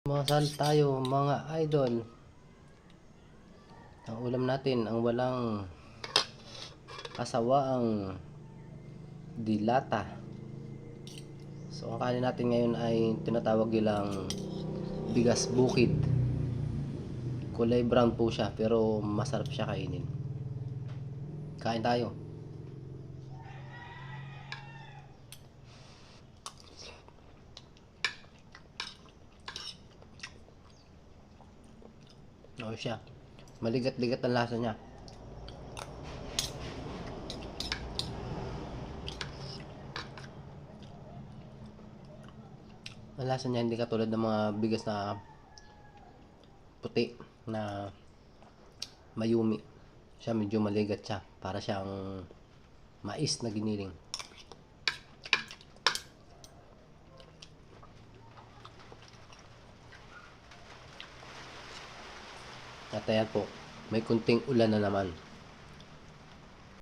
Masal tayo mga idol. Ang ulam natin ang walang kasawaang dilata. So ang kanin natin ngayon ay tinatawag nilang bigas bukid. Kulay brown po siya pero masarap siya kainin. Kain tayo. Ano siya? Maligat-ligat ang lasa niya. Ang lasa niya hindi katulad ng mga bigas na puti na mayumi. Siya medyo maligat siya. Para siyang mais na giniling. At ayan po, may kunting ulan na naman.